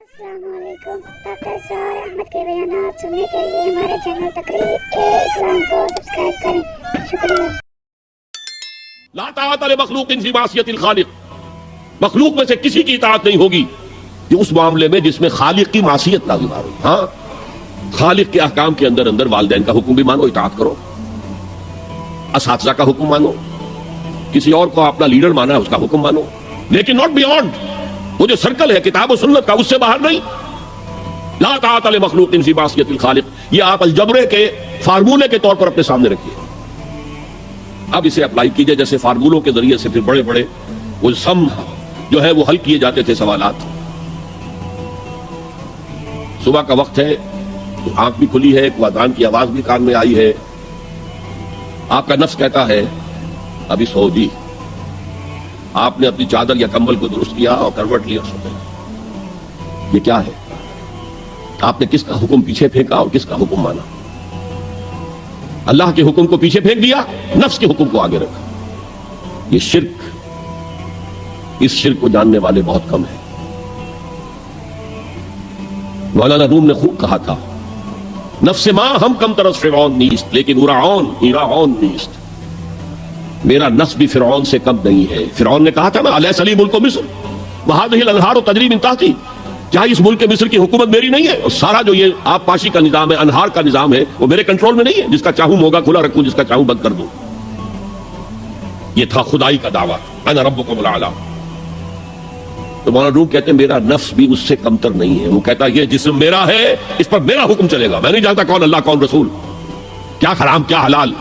السلام علیکم۔ ڈاکٹر اسرار احمد کے بیانات سننے کے لیے ہمارے چینل تقریر اسلام کو سبسکرائب کریں، شکریہ۔ لا طاعت لمخلوق فی معصیۃ الخالق، مخلوق میں سے کسی کی اطاعت نہیں ہوگی کہ اس معاملے میں جس میں خالق کی معصیت لازم آ رہی۔ ہاں، خالق کے احکام کے اندر والدین کا حکم بھی مانو، اطاعت کرو، اساتذہ کا حکم مانو، کسی اور کو اپنا لیڈر مانا ہے اس کا حکم مانو، لیکن ناٹ بیونڈ وہ جو سرکل ہے کتاب و سنت کا، اس سے باہر نہیں۔ لا طاعت لمخلوق فی معصیۃ الخالق، یہ آپ الجبرے کے فارمولے کے طور پر اپنے سامنے رکھیے۔ اب اسے اپلائی کیجئے، جیسے فارمولوں کے ذریعے سے پھر بڑے بڑے وہ سم جو ہے وہ حل کیے جاتے تھے سوالات۔ صبح کا وقت ہے، آنکھ بھی کھلی ہے، ایک اذان کی آواز بھی کان میں آئی ہے، آپ کا نفس کہتا ہے ابھی سو جی، آپ نے اپنی چادر یا کمبل کو درست کیا اور کروٹ لیا، سو گئے۔ یہ کیا ہے؟ آپ نے کس کا حکم پیچھے پھینکا اور کس کا حکم مانا؟ اللہ کے حکم کو پیچھے پھینک دیا، نفس کے حکم کو آگے رکھا۔ یہ شرک، اس شرک کو جاننے والے بہت کم ہیں۔ مولانا روم نے خوب کہا تھا، نفس ماں ہم کم ترس فرعون نیست لیکن ایراون نیست، میرا نفس بھی فرعون سے کم نہیں ہے۔ فرعون نے کہا تھا نا الیس لی ملک مصر وہذہ الانہار تجری من تحتی، کیا اس ملک مصر کی حکومت میری نہیں ہے؟ اور سارا جو یہ آبپاشی کا نظام ہے، انہار کا نظام ہے، وہ میرے کنٹرول میں نہیں ہے؟ جس کا چاہوں موگا کھلا رکھوں، جس کا چاہوں بند کر دوں۔ یہ تھا خدائی کا دعویٰ، انا ربکم الاعلی۔ تو مولانا روم کہتے ہیں میرا نفس بھی اس سے کمتر نہیں ہے۔ وہ کہتا ہے یہ جسم میرا ہے، اس پر میرا حکم چلے گا، میں نہیں جانتا کون اللہ کون رسول، کیا حرام کیا حلال۔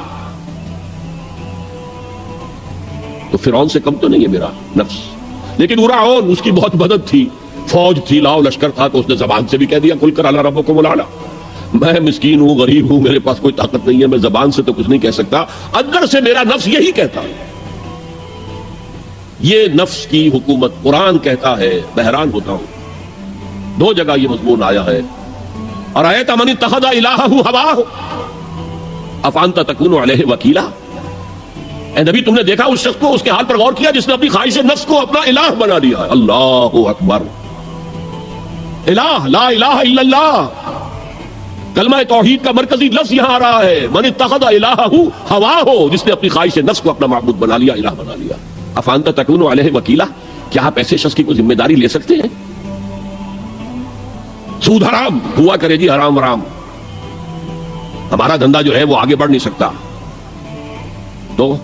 تو فرعون سے کم تو نہیں ہے میرا نفس، لیکن فرعون اس کی بہت مدد تھی، فوج تھی، لاؤ لشکر تھا، تو اس نے زبان سے بھی کہہ دیا کل کر الا ربکم الاعلی۔ میں مسکین ہوں، غریب ہوں، میرے پاس کوئی طاقت نہیں ہے، میں زبان سے تو کچھ نہیں کہہ سکتا، اندر سے میرا نفس یہی کہتا ہے۔ یہ نفس کی حکومت قرآن کہتا ہے، بحران ہوتا ہوں۔ دو جگہ یہ مضمون آیا ہے، ارأیت من اتخذ الہہ ہواہ افانت تکون علیہ وکیلا۔ اے نبی، تم نے دیکھا اس شخص کو، اس کے حال پر غور کیا جس نے اپنی خواہش نفس کو اپنا الہ بنا لیا ہے۔ اللہ اکبر، الہ، لا الہ الا اللہ، کلمہ توحید کا مرکزی لفظ یہاں آ رہا ہے، من اتخذ الہہ ہواہ، جس نے اپنی خواہش نفس کو اپنا معبود بنا لیا، الہ بنا لیا۔ افانت تکون علیہ وکیلا، کیا آپ ایسے شخص کی کوئی ذمہ داری لے سکتے ہیں؟ سود حرام ہوا کرے جی، حرام حرام، ہمارا دھندا جو ہے وہ آگے بڑھ نہیں سکتا، تو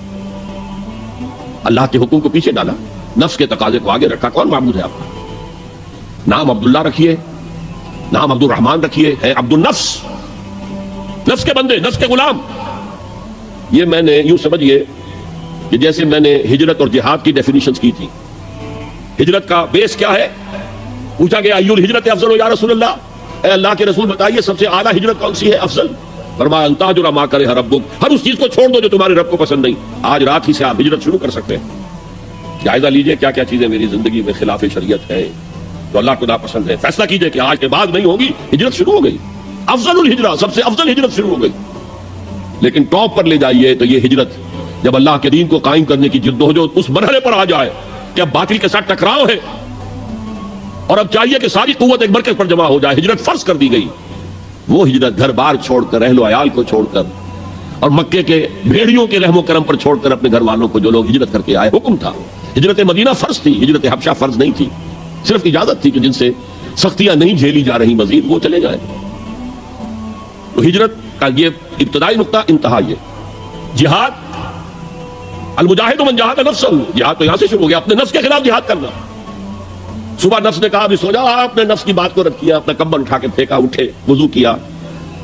اللہ کے حکم کو پیچھے ڈالا، نفس کے تقاضے کو آگے رکھا۔ کون معبود ہے آپ کا؟ نام عبداللہ رکھیے، نام عبد الرحمن رکھیے، ہے عبد النفس، نفس کے بندے، نفس کے غلام۔ یہ میں نے یوں سمجھئے کہ جیسے میں نے ہجرت اور جہاد کی ڈیفینیشنز کی تھی۔ ہجرت کا بیس کیا ہے؟ پوچھا گیا ایو الہجرت افضل یا رسول اللہ، اے اللہ کے رسول بتائیے سب سے اعلیٰ ہجرت کون سی ہے، افضل؟ فرمایا ان تہجر ما کرہ ربک، ہر اس چیز کو چھوڑ دو جو تمہارے رب کو پسند نہیں۔ آج رات ہی سے آپ ہجرت شروع کر سکتے ہیں۔ جائزہ لیجئے کیا کیا چیزیں میری زندگی میں خلاف شریعت ہے، تو اللہ کو ناپسند ہے، فیصلہ کیجئے کہ آج کے بعد نہیں ہوگی، ہجرت شروع ہو گئی، افضل الہجرہ، سب سے افضل ہجرت شروع ہو گئی۔ لیکن ٹاپ پر لے جائیے تو یہ ہجرت جب اللہ کے دین کو قائم کرنے کی جدوجہد اس مرحلے پر آ جائے کہ اب باطل کے ساتھ ٹکراؤ ہے اور اب چاہیے کہ ساری قوت ایک مرکز پر جمع ہو جائے، ہجرت فرض کر دی گئی، وہ ہجرت گھر بار چھوڑ کر، اہل و عیال کو چھوڑ کر، اور مکے کے بھیڑیوں کے رحم و کرم پر چھوڑ کر اپنے گھر والوں کو، جو لوگ ہجرت کر کے آئے، حکم تھا۔ ہجرت مدینہ فرض تھی، ہجرت حبشہ فرض نہیں تھی، صرف اجازت تھی کہ جن سے سختیاں نہیں جھیلی جا رہی مزید وہ چلے جائیں۔ تو ہجرت کا یہ ابتدائی نقطہ، انتہا یہ۔ جہاد، المجاہد من جاہد نفسہ، جہاد تو یہاں سے شروع ہو گیا، اپنے نفس کے خلاف جہاد کرنا۔ صبح نفس نے کہا ابھی سو جاؤ، آپ نے نفس کی بات کو رد کیا، اپنا کمبل اٹھا کے پھینکا، اٹھے، وضو کیا،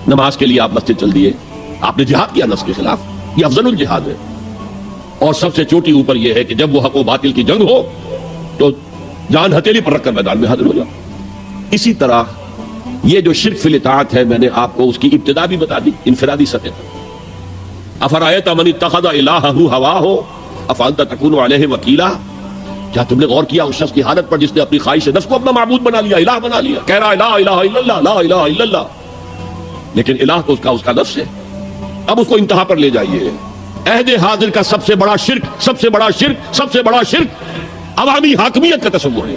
نماز کے لیے آپ مسجد چل دیے، آپ نے جہاد کیا نفس کے خلاف۔ یہ افضل الجہاد ہے، اور سب سے چوٹی اوپر یہ ہے کہ جب وہ حق و باطل کی جنگ ہو تو جان ہتھیلی پر رکھ کر میدان میں حاضر ہو جاؤ۔ اسی طرح یہ جو شرک فی الاطاعت ہے، میں نے آپ کو اس کی ابتدا بھی بتا دی انفرادی سطح پر۔ افرأیت من اتخذ الہہ ہواہ افانت تکون علیہ وکیلا، کیا تم نے غور کیا اس شخص کی حالت پر جس نے اپنی خواہش نفس کو اپنا معبود بنا لیا، الہ بنا لیا، کہہ رہا ہے لا الہ الا اللہ، لا الہ الا اللہ، لیکن الہ تو اس کا نفس ہے۔ اب اس کو انتہا پر لے جائیے۔ عہد حاضر کا سب سے بڑا شرک، سب سے بڑا شرک، سب سے بڑا شرک عوامی حاکمیت کا تصور ہے۔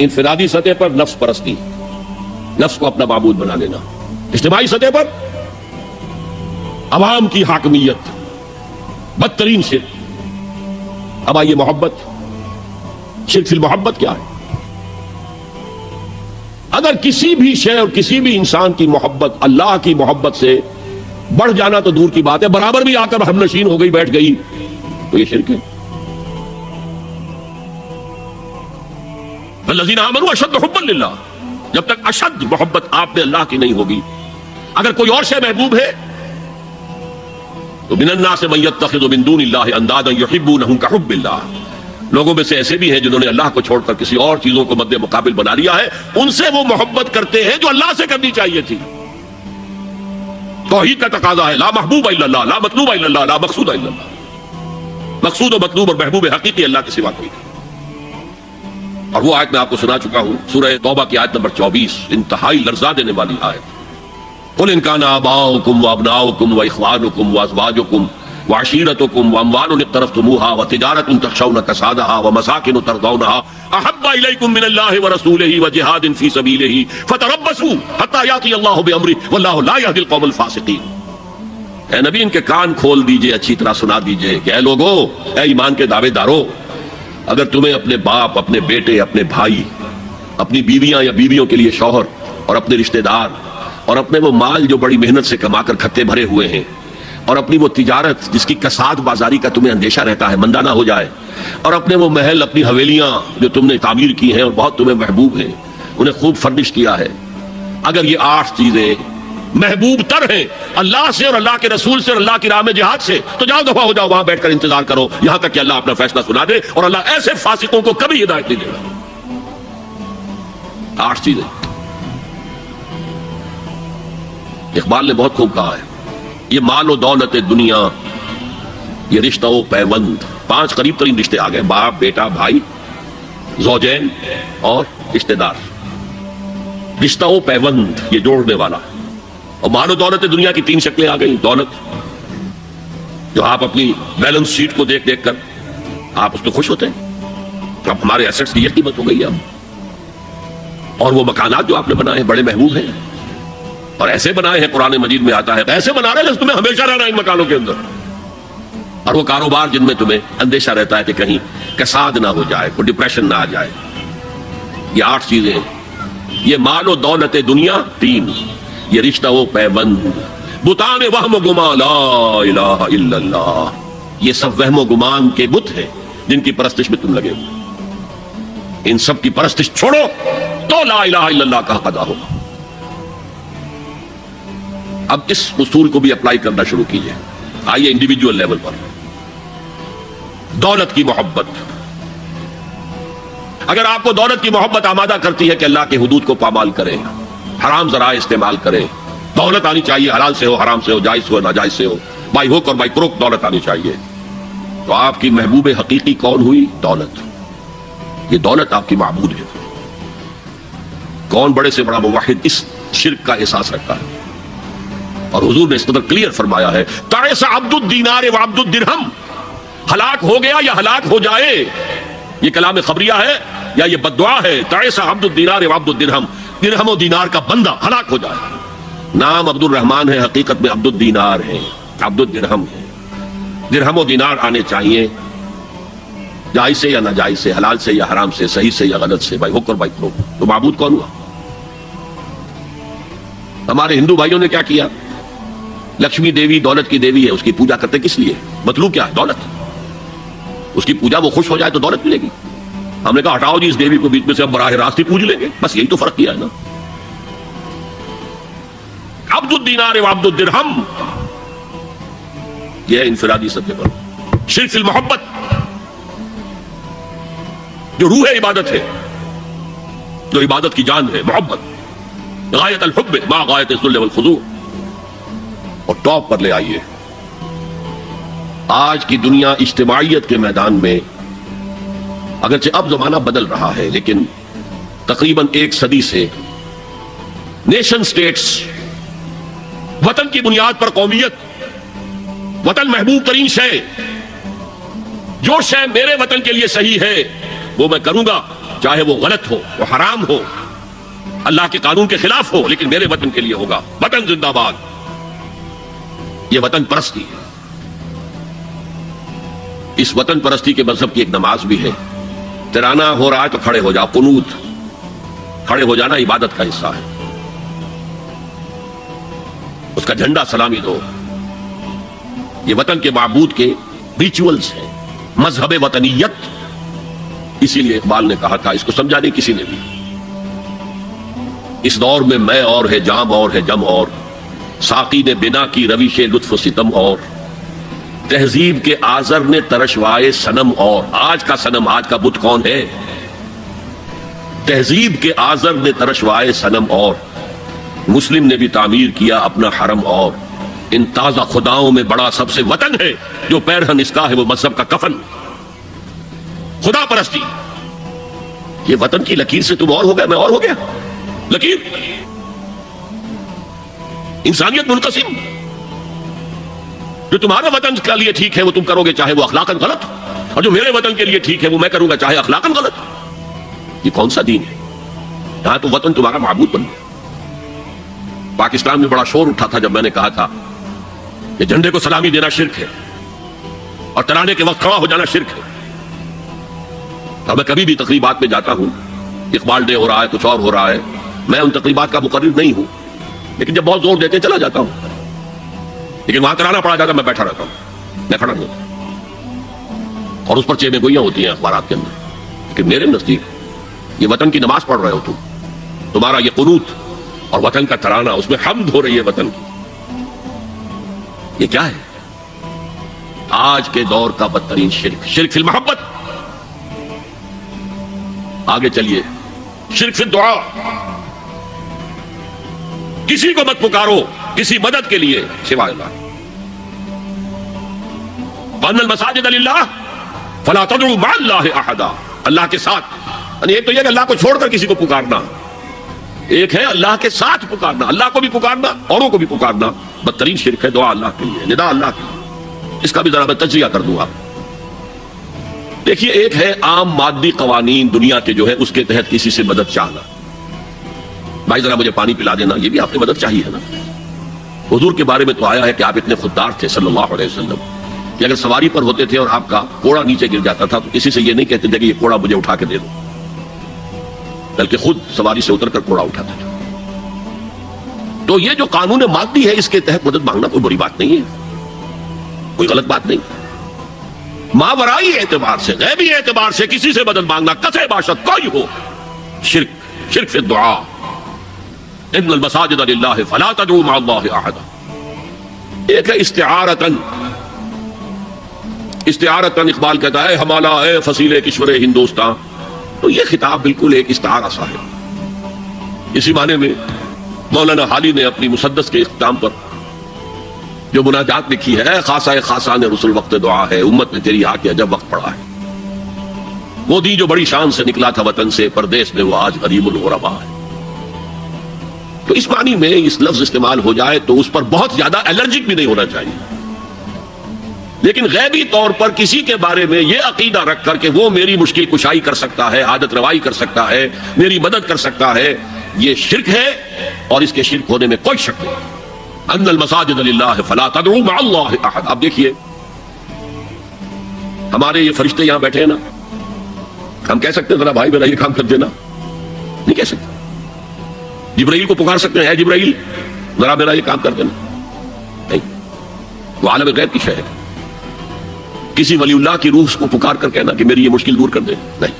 انفرادی سطح پر نفس پرستی، نفس کو اپنا معبود بنا لینا، اجتماعی سطح پر عوام کی حاکمیت، بدترین شرک۔ اب آئیے محبت، شرک فی المحبت کیا ہے؟ اگر کسی بھی شے اور کسی بھی انسان کی محبت اللہ کی محبت سے بڑھ جانا تو دور کی بات ہے، برابر بھی آ کر ہم نشین ہو گئی، بیٹھ گئی، تو یہ شرک ہے۔ الذین آمنوا اشد حبا للہ، جب تک اشد محبت آپ میں اللہ کی نہیں ہوگی، اگر کوئی اور شے محبوب ہے تو من الناس من یتخذ من دون اللہ اندادا یحبونہم کحب اللہ، لوگوں میں سے ایسے بھی ہیں جنہوں نے اللہ کو چھوڑ کر کسی اور چیزوں کو مد مقابل بنا لیا ہے، ان سے وہ محبت کرتے ہیں جو اللہ سے کرنی چاہیے تھی۔ توحید کا تقاضا ہے لا محبوب الا اللہ، لا مطلوب الا اللہ، لا مقصود الا اللہ، مقصود و مطلوب اور محبوب حقیقی اللہ کے سوا کوئی نہیں۔ اور وہ آیت میں آپ کو سنا چکا ہوں، سورہ توبہ کی آیت نمبر 24، انتہائی لرزا دینے والی آیت۔ قل ان کان آباؤکم وابناؤکم واخوانکم وازواجکم وعشیرتکم واموال اقترفتموها وتجارۃ تخشون کسادها ومساکن ترضونها احب الیکم من اللہ ورسولہ وجہاد فی سبیلہ فتربصوا حتی یاتی اللہ بامرہ واللہ لا یہدی القوم الفاسقین۔ اے نبی، ان کے کان کھول دیجئے، اچھی طرح سنا دیجئے کہ اے لوگو، اے ایمان کے دعوے دارو، اگر تمہیں اپنے باپ، اپنے بیٹے، اپنے بھائی، اپنی بیویاں یا بیویوں کے لیے شوہر، اور اپنے رشتہ دار، اور اپنے وہ مال جو بڑی محنت سے کما کر کھتے بھرے ہوئے ہیں، اور اپنی وہ تجارت جس کی کساد بازاری کا تمہیں اندیشہ رہتا ہے مندہ نہ ہو جائے، اور اپنے وہ محل، اپنی حویلیاں جو تم نے تعمیر کی ہیں اور بہت تمہیں محبوب ہیں، انہیں خوب فرنش کیا ہے، اگر یہ 8 چیزیں محبوب تر ہیں اللہ سے اور اللہ کے رسول سے اور اللہ کی راہ میں جہاد سے، تو جاؤ دفعہ ہو جاؤ، وہاں بیٹھ کر انتظار کرو یہاں تک کہ اللہ اپنا فیصلہ سنا دے، اور اللہ ایسے فاسقوں کو کبھی ہدایت نہیں دے گا۔ 8 چیزیں اقبال نے بہت خوب کہا ہے، یہ مال و دولت دنیا، یہ رشتہ و پیوند، 5 قریب ترین رشتے آ گئے، باپ، بیٹا، بھائی، زوجین اور رشتہ دار، رشتہ و پیوند یہ جوڑنے والا۔ اور مال و دولت دنیا کی 3 شکلیں آ گئی، دولت جو آپ اپنی بیلنس شیٹ کو دیکھ دیکھ کر آپ اس پہ خوش ہوتے ہیں، اب ہمارے ایسٹس کی یہ قیمت ہو گئی ہے اب، اور وہ مکانات جو آپ نے بنائے ہیں بڑے محبوب ہیں، اور ایسے بنائے ہیں، قرآن مجید میں آتا ہے ایسے بنا رہے ہیں تمہیں ہمیشہ رہنا ان مکانوں کے اندر، اور وہ کاروبار جن میں تمہیں اندیشہ رہتا ہے کہ کہیں کساد نہ ہو جائے، کوئی ڈپریشن نہ آ جائے۔ یہ 8 چیزیں، یہ مال و دولت دنیا 3، یہ رشتہ و پیوند، بتان وہم و گمان لا الہ الا اللہ، یہ سب وہم و گمان کے بت ہیں جن کی پرستش میں تم لگے ہوئے، ان سب کی پرستش چھوڑو تو لا الہ الا اللہ کا حق ادا ہوگا۔ اب اس اصول کو بھی اپلائی کرنا شروع کیجئے، آئیے انڈیویجول لیول پر۔ دولت کی محبت، اگر آپ کو دولت کی محبت آمادہ کرتی ہے کہ اللہ کے حدود کو پامال کریں، حرام ذرائع استعمال کریں، دولت آنی چاہیے، حلال سے ہو، حرام سے ہو، جائز سے ہو، ناجائز سے ہو، بائی ہوک اور بائی کروک دولت آنی چاہیے، تو آپ کی محبوب حقیقی کون ہوئی؟ دولت۔ یہ دولت آپ کی معبود ہے۔ کون بڑے سے بڑا موحد اس شرک کا احساس رکھتا ہے؟ اور حضور نے اس قدر کلیئر فرمایا ہے، تعس عبد الدینار وعبد الدرہم، ہلاک ہو گیا یا ہلاک ہو جائے، یہ کلام خبریہ ہے یا یہ بددعا ہے؟ تعس عبد الدینار وعبد الدرہم، درہم و دینار کا بندہ ہلاک ہو جائے۔ نام عبد الرحمن ہے، حقیقت میں عبد الدینار ہے، عبد الدرہم ہے۔ درہم و دینار آنے چاہیے، جائز سے یا ناجائز سے، حلال سے یا حرام سے، صحیح سے یا غلط سے، بائی حکم اور بائی کروک۔ تو معبود کون ہوا؟ ہمارے ہندو بھائیوں نے کیا کیا؟ لکشمی دیوی دولت کی دیوی ہے، اس کی پوجا کرتے کس لیے؟ مطلوب کیا ہے؟ دولت۔ اس کی پوجا وہ خوش ہو جائے تو دولت ملے گی۔ ہم نے کہا ہٹاؤ جی اس دیوی کو بیچ میں سے، ہم براہ راست ہی پوج لیں گے، بس یہی تو فرق کیا ہے نا۔ عبد الدینار و عبد الدرہم، یہ ہے انفرادی سطح پر شرک المحبت، جو روح عبادت ہے، جو عبادت کی جان ہے، محبت، غایت الحب ما غایت الذل والخضوع۔ اور ٹاپ پر لے آئیے، آج کی دنیا اجتماعیت کے میدان میں، اگرچہ اب زمانہ بدل رہا ہے، لیکن تقریباً 1 صدی سے نیشن سٹیٹس، وطن کی بنیاد پر قومیت، وطن محبوب ترین شے، جو شے میرے وطن کے لیے صحیح ہے وہ میں کروں گا، چاہے وہ غلط ہو، وہ حرام ہو، اللہ کے قانون کے خلاف ہو، لیکن میرے وطن کے لیے ہوگا۔ وطن زندہ باد، یہ وطن پرستی ہے۔ اس وطن پرستی کے مذہب کی ایک نماز بھی ہے، ترانہ ہو رہا ہے تو کھڑے ہو جاؤ، قنوت، کھڑے ہو جانا عبادت کا حصہ ہے، اس کا جھنڈا سلامی دو۔ یہ وطن کے معبود کے ریچولز ہیں، مذہب وطنیت۔ اسی لیے اقبال نے کہا تھا، اس کو سمجھا نہیں کسی نے بھی، اس دور میں میں اور ہے جام اور ہے جم اور، ساقی نے بنا کی روش لطف و ستم اور، تہذیب کے آزر نے ترشوائے صنم اور۔ آج کا صنم، آج کا بت کون ہے؟ تہذیب کے آزر نے ترشوائے صنم اور، مسلم نے بھی تعمیر کیا اپنا حرم اور۔ ان تازہ خداؤں میں بڑا سب سے وطن ہے، جو پیرہن اس کا ہے وہ مذہب کا کفن۔ خدا پرستی، یہ وطن کی لکیر سے تم اور ہو گیا، میں اور ہو گیا۔ لکیر، انسانیت منقسم، جو تمہارے وطن کے لیے ٹھیک ہے وہ تم کرو گے چاہے وہ اخلاقاً غلط، اور جو میرے وطن کے لیے ٹھیک ہے وہ میں کروں گا چاہے اخلاقاً غلط۔ یہ کون سا دین ہے؟ یہاں تو وطن تمہارا معبود بن گیا۔ پاکستان میں بڑا شور اٹھا تھا جب میں نے کہا تھا کہ جھنڈے کو سلامی دینا شرک ہے اور ترانے کے وقت کھڑا ہو جانا شرک ہے۔ اب میں کبھی بھی تقریبات میں جاتا ہوں، اقبال ڈے ہو رہا ہے، کچھ اور ہو رہا ہے، میں ان تقریبات کا مقرر نہیں ہوں، لیکن جب بہت زور دیتے چلا جاتا ہوں، لیکن وہاں کرانا پڑا جاتا میں بیٹھا رہتا ہوں، میں کھڑا نہیں ہوتا، اور اس پر چیمیں گوئیاں ہوتی ہیں اخبارات کے اندر۔ لیکن میرے نزدیک یہ وطن کی نماز پڑھ رہے ہو تمہارا یہ قنوت اور وطن کا ترانہ، اس میں حمد ہو رہی ہے وطن کی، یہ کیا ہے؟ آج کے دور کا بدترین شرک، شرک فی المحبت۔ آگے چلیے، شرک فی الدعاء، کسی کو مت پکارو کسی مدد کے لیے سوائے اللہ۔ وَأَنَّ الْمَسَاجِدَ لِلَّهِ فَلَا تَدْعُوا مَعَ اللَّهِ أَحَدًا، اللہ کے ساتھ، یعنی ایک تو یہ کہ اللہ کو چھوڑ کر کسی کو پکارنا، ایک ہے اللہ کے ساتھ پکارنا، اللہ کو بھی پکارنا، اوروں کو بھی پکارنا۔ بدترین شرک ہے دعا اللہ کے لیے، ندا اللہ کے لیے۔ اس کا بھی ذرا میں تجزیہ کر دوں آپ۔ دیکھیے، ایک ہے عام مادی قوانین دنیا کے جو ہے اس کے تحت کسی سے مدد چاہنا، بھائی ذرا مجھے پانی پلا دینا، یہ بھی آپ نے مدد چاہیے ہے نا۔ حضور کے بارے میں تو آیا ہے کہ آپ اتنے خوددار تھے صلی اللہ علیہ وسلم کہ اگر سواری پر ہوتے تھے اور آپ کا کوڑا نیچے گر جاتا تھا تو کسی سے یہ نہیں کہتے تھے کہ یہ کوڑا مجھے اٹھا کے دے دو، بلکہ خود سواری سے اتر کر کوڑا اٹھاتے تھے۔ تو یہ جو قانون مادی ہے اس کے تحت مدد مانگنا کوئی بری بات نہیں ہے، کوئی غلط بات نہیں۔ ماورائی اعتبار سے، غیبی اعتبار سے کسی سے مدد مانگنا، کسے باشد کوئی ہو، شرک، شرک فی الدعاء۔ ان المساجد للہ فلا تدعوا مع اللہ احدا۔ ایک ہے استعارتن، استعارتن اقبال کہتا ہے ہمالا اے فصیل کشور ہندوستان، تو یہ خطاب بالکل ایک استعارہ سا ہے۔ اسی معنی میں مولانا حالی نے اپنی مسدس کے اختتام پر جو مناجات لکھی ہے، خاصہ خاصان رسول وقت دعا ہے، امت میں تیری آ کے عجب وقت پڑا ہے، وہ دی جو بڑی شان سے نکلا تھا وطن سے، پردیس میں وہ آج غریب الغربا ہے۔ تو اس معنی میں اس لفظ استعمال ہو جائے تو اس پر بہت زیادہ الرجک بھی نہیں ہونا چاہیے، لیکن غیبی طور پر کسی کے بارے میں یہ عقیدہ رکھ کر کہ وہ میری مشکل کشائی کر سکتا ہے، عادت روائی کر سکتا ہے، میری مدد کر سکتا ہے، یہ شرک ہے، اور اس کے شرک ہونے میں کوئی شک نہیں۔ ان المساجد للہ فلا تدعوا مع اللہ احد۔ اب دیکھیے، ہمارے یہ فرشتے یہاں بیٹھے ہیں نا، ہم کہہ سکتے ہیں ذرا بھائی میرا یہ کام کر دینا؟ نہیں کہہ سکتے۔ جبرائیل کو پکار سکتے ہیں، اے جبرائیل ذرا میرا یہ کام کر دینا؟ نہیں، وہ عالم غیب کی شے ہے۔ کسی ولی اللہ کی روح کو پکار کر کہنا کہ میری یہ مشکل دور کر دے، نہیں۔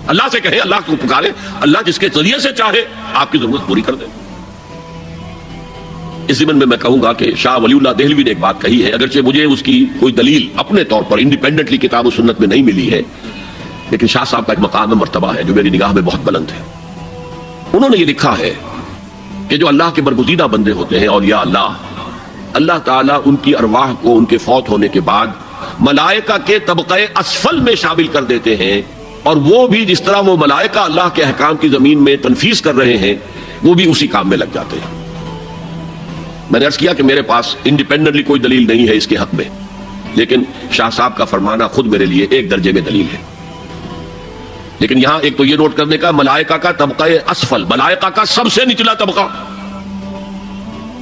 اللہ سے کہیں، اللہ کو پکارے، اللہ جس کے ذریعے سے چاہے آپ کی ضرورت پوری کر دے۔ اس ضمن میں کہوں گا کہ شاہ ولی اللہ دہلوی نے ایک بات کہی ہے، اگرچہ مجھے اس کی کوئی دلیل اپنے طور پر انڈیپینڈنٹلی کتاب و سنت میں نہیں ملی ہے، لیکن شاہ صاحب کا ایک مقام مرتبہ ہے جو میری نگاہ میں بہت بلند ہے۔ انہوں نے یہ لکھا ہے کہ جو اللہ کے برگزیدہ بندے ہوتے ہیں، اولیاء اللہ، اللہ تعالیٰ ان کی ارواح کو ان کے فوت ہونے کے بعد ملائکہ کے طبقہ اسفل میں شامل کر دیتے ہیں، اور وہ بھی جس طرح وہ ملائکہ اللہ کے احکام کی زمین میں تنفیذ کر رہے ہیں وہ بھی اسی کام میں لگ جاتے ہیں۔ میں نے عرض کیا کہ میرے پاس انڈیپینڈنٹلی کوئی دلیل نہیں ہے اس کے حق میں، لیکن شاہ صاحب کا فرمانا خود میرے لیے ایک درجے میں دلیل ہے۔ لیکن یہاں ایک تو یہ نوٹ کرنے کا ملائکہ کا طبقہ اسفل، ملائکہ کا سب سے نچلا طبقہ،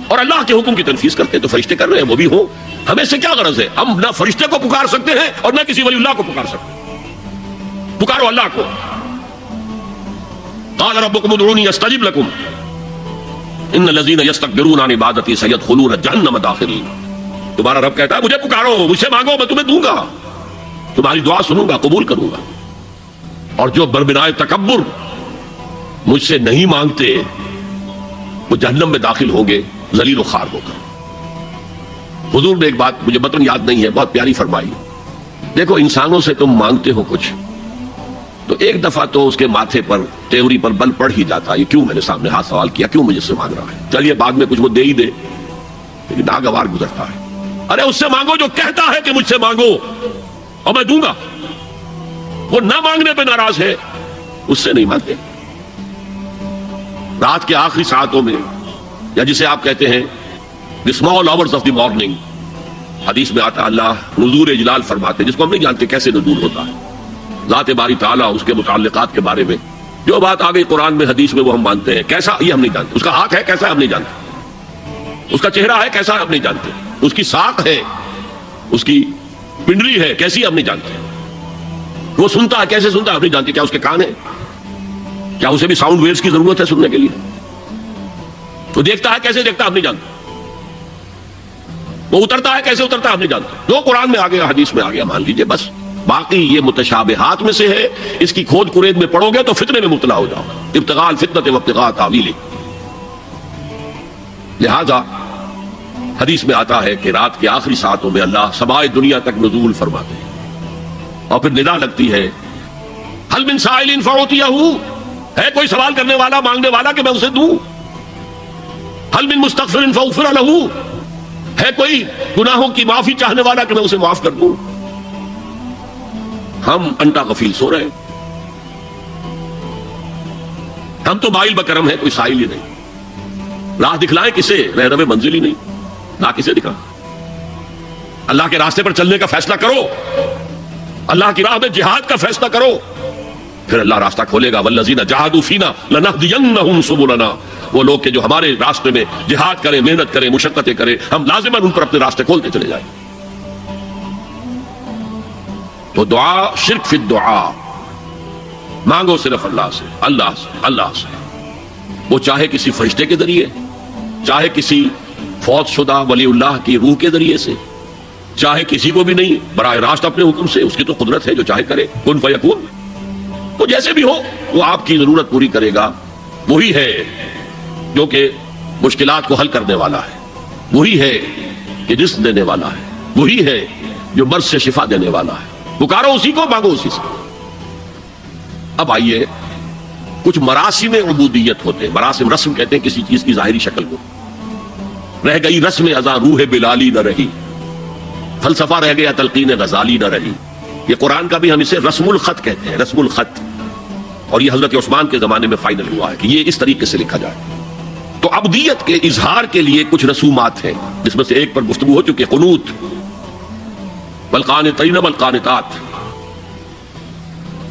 اور اللہ کے حکم کی تنفیذ کرتے ہیں تو فرشتے کر رہے ہیں، وہ بھی ہوں. ہمیں سے کیا غرض ہے؟ ہم نہ فرشتے کو پکار سکتے ہیں اور نہ کسی ولی اللہ کو پکار سکتے ہیں. پکارو اللہ کو. قال ربکم ادعونی استجب لکم ان الذین یستکبرون عن عبادتی سیدخلون جہنم داخرین. تمہارا رب کہتا ہے مجھے پکارو، مجھ سے مانگو، میں تمہیں دوں گا، تمہاری دعا سنوں گا، قبول کروں گا. اور جو بربنائے تکبر مجھ سے نہیں مانگتے وہ جہنم میں داخل ہوں گے ذلیل و خوار ہو کر. حضور نے ایک بات مجھے متن یاد نہیں ہے بہت پیاری فرمائی. دیکھو انسانوں سے تم مانگتے ہو کچھ تو ایک دفعہ تو اس کے ماتھے پر تیوری پر بل پڑ ہی جاتا ہے، یہ کیوں میرے سامنے ہاتھ سوال کیا، کیوں مجھے سے مانگ رہا ہے، چلیے بعد میں کچھ وہ دے ہی دے، لیکن ناگوار گزرتا ہے. ارے اس سے مانگو جو کہتا ہے کہ مجھ سے مانگو اور میں دوں گا. وہ نہ مانگنے پہ ناراض ہے، اس سے نہیں مانگتے. رات کے آخری ساعتوں میں یا جسے آپ کہتے ہیں the small hours of the morning، حدیث میں آتا اللہ نزول اجلال فرماتے، جس کو ہم نہیں جانتے کیسے نزول ہوتا ہے. ذات باری تعالیٰ اس کے متعلقات کے بارے میں جو بات آ گئی قرآن میں حدیث میں وہ ہم مانتے ہیں. کیسا یہ ہم نہیں جانتے. اس کا ہاتھ ہے کیسا ہم نہیں جانتے. اس کا چہرہ ہے کیسا ہم نہیں جانتے. اس کی ساق ہے، اس کی پنڈلی ہے کیسی ہم نہیں جانتے. وہ سنتا ہے کیسے سنتا ہے ہم نہیں جانتے. کیا اس کے کان ہیں؟ کیا اسے بھی ساؤنڈ ویوز کی ضرورت ہے سننے کے لیے؟ وہ دیکھتا ہے کیسے دیکھتا ہے ہم نہیں جانتے. وہ اترتا ہے کیسے اترتا ہے ہم نہیں جانتے. جو قرآن میں آ گیا حدیث میں آ گیا مان لیجئے بس. باقی یہ متشابہات میں سے ہے، اس کی کھود کرید میں پڑھو گے تو فتنے میں مبتلا ہو جاؤ. ابتغاء الفتنۃ وابتغاء تاویلہ. لہذا حدیث میں آتا ہے کہ رات کے آخری ساعتوں میں اللہ سمائے دنیا تک نزول فرماتے ہیں اور پھر ندا لگتی ہے هل من سائل فأعطيه، ہے کوئی سوال کرنے والا مانگنے والا کہ میں اسے دوں. هل من مستغفر فاغفر له، ہے کوئی گناہوں کی معافی چاہنے والا کہ میں اسے معاف کر دوں. ہم انٹا غفیل سو رہے ہیں. ہم تو مائل بکرم ہے، کوئی سائل ہی نہیں. راہ دکھلائیں کسے؟ رہنم منزل ہی نہیں، نہ کسے دکھا. اللہ کے راستے پر چلنے کا فیصلہ کرو، اللہ کی راہ میں جہاد کا فیصلہ کرو، پھر اللہ راستہ کھولے گا. والذین جاہدوا فینا لنہدینہم سبلنا. وہ لوگ کہ جو ہمارے راستے میں جہاد کریں، محنت کریں، مشقتیں کریں، ہم لازماً ان پر اپنے راستے کھولتے چلے جائیں. تو دعا شرک فی الدعا. مانگو صرف اللہ سے، اللہ سے، اللہ سے. وہ چاہے کسی فرشتے کے ذریعے، چاہے کسی فوت شدہ ولی اللہ کی روح کے ذریعے سے، چاہے کسی کو بھی نہیں، براہ راست اپنے حکم سے. اس کی تو قدرت ہے جو چاہے کرے. کن فیکون. وہ جیسے بھی ہو وہ آپ کی ضرورت پوری کرے گا. وہی ہے جو کہ مشکلات کو حل کرنے والا ہے، وہی ہے کہ رزق دینے والا ہے، وہی ہے جو مرض سے شفا دینے والا ہے. پکارو اسی کو، مانگو اسی سے. اب آئیے کچھ مراسم عبودیت ہوتے ہیں. مراسم رسم کہتے ہیں کسی چیز کی ظاہری شکل کو. رہ گئی رسم ازاں روح بلالی نہ رہی، فلسفہ رہ گیا تلقین غزالی نہ رہی. یہ قرآن کا بھی ہم اسے رسم الخط کہتے ہیں، رسم الخط. اور یہ حضرت عثمان کے زمانے میں فائنل ہوا ہے کہ یہ اس طریقے سے لکھا جائے. تو عبودیت کے اظہار کے لیے کچھ رسومات ہیں، جس میں سے ایک پر گفتگو ہو چکی، قنوت. والقانتین والقانتات.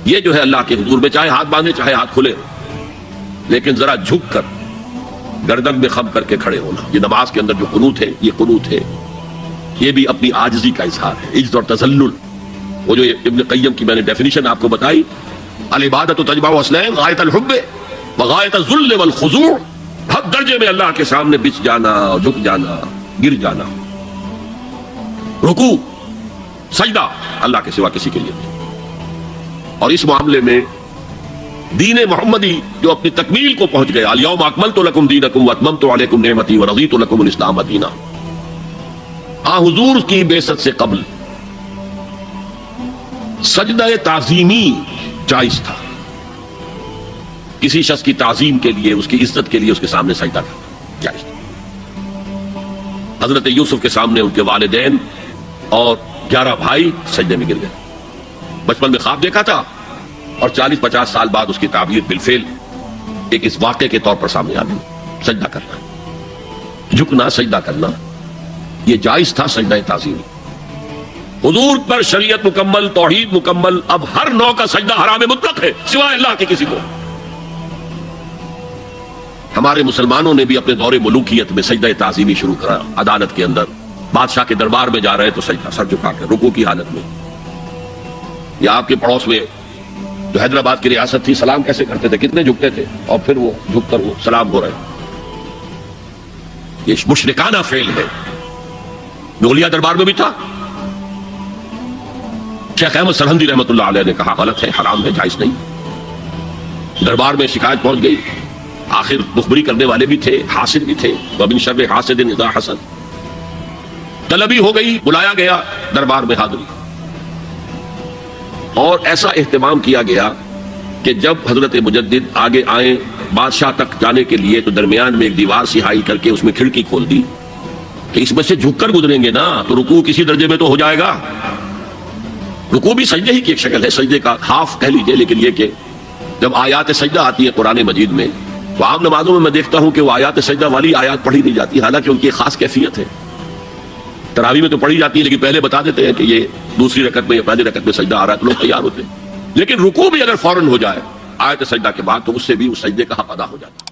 یہ جو ہے اللہ کے حضور میں چاہے ہاتھ باندھے چاہے ہاتھ کھلے، لیکن ذرا جھک کر گردن میں خم کر کے کھڑے ہونا. یہ نماز کے اندر جو قنوت ہے یہ قنوت ہے. یہ بھی اپنی عاجزی کا اظہار ہے، عجز اور تذلل. وہ جو ابن قیم کی میں نے ڈیفینیشن آپ کو بتائی، العبادت تجمع اصلین غایت الحب وغایت الذل والخضوع. حد درجے میں اللہ کے سامنے بچ جانا اور جھک جانا، گر جانا. رکوع سجدہ اللہ کے سوا کسی کے لیے نہیں. اور اس معاملے میں دین محمدی جو اپنی تکمیل کو پہنچ گیا، الیوم اکملت لکم دینکم واتممت علیکم نعمتی ورضیت لکم الاسلام دینا. حضور کی بعثت سے قبل سجدہ تعظیمی جائز تھا. کسی شخص کی تعظیم کے لیے، اس کی عزت کے لیے اس کے سامنے سجدہ کرنا جائز تھا. حضرت یوسف کے سامنے ان کے والدین اور 11 بھائی سجدے میں گر گئے. بچپن میں خواب دیکھا تھا اور 40-50 سال بعد اس کی تعبیر بالفعل ایک اس واقعے کے طور پر سامنے آ گئی. سجدہ کرنا، جھکنا، سجدہ کرنا یہ جائز تھا. سجدہ تعظیمی حضور پر شریعت مکمل، توحید مکمل، اب ہر نوع کا سجدہ حرام مطلق ہے سوائے اللہ کے کسی کو۔ ہمارے مسلمانوں نے بھی اپنے دور ملوکیت میں سجدہ تعظیمی شروع کرا، عدالت کے اندر بادشاہ کے دربار میں جا رہے تو سجدہ سر جھکا کر رکوع کی حالت میں، یا آپ کے پڑوس میں جو حیدرآباد کی ریاست تھی سلام کیسے کرتے تھے، کتنے جھکتے تھے، اور پھر وہ جھک کر وہ سلام ہو رہے۔ یہ مشرکانہ فعل ہے، مغلیہ دربار میں بھی تھا۔ شیخ احمد سرہندی رحمۃ اللہ علیہ نے کہا غلط ہے، حرام ہے، جائز نہیں۔ دربار میں شکایت پہنچ گئی، آخر مخبری کرنے والے بھی تھے، حاسد بھی تھے، وَمِن شَرِّ حَاسِدٍ إِذَا حَسَدَ، طلبی ہو گئی، بلایا گیا دربار میں حاضری، اور ایسا اہتمام کیا گیا کہ جب حضرت مجدد آگے آئیں بادشاہ تک جانے کے لیے تو درمیان میں ایک دیوار سی ہائی کر کے اس میں کھڑکی کھول دی کہ اس میں سے جھک کر گزریں گے نا تو رکوع کسی درجے میں تو ہو جائے گا۔ رکوع بھی سجدے ہی کی ایک شکل ہے، سجدے کا ہاف کہہ لیجئے، لیکن یہ کہ جب آیات سجدہ آتی ہے قرآن مجید میں تو عام نمازوں میں دیکھتا ہوں کہ وہ آیات سجدہ والی آیات پڑھی نہیں جاتی، حالانکہ ان کی ایک خاص کیفیت ہے۔ تراویح میں تو پڑھی جاتی ہے لیکن پہلے بتا دیتے ہیں کہ یہ دوسری رکعت میں یا پہلی رکعت میں سجدہ آ رہا ہے تو لوگ تیار ہوتے ہیں، لیکن رکوع بھی اگر فوراً ہو جائے آیت سجدہ کے بعد تو اس سے بھی اس سجدے کا حق ادا ہو جاتا ہے۔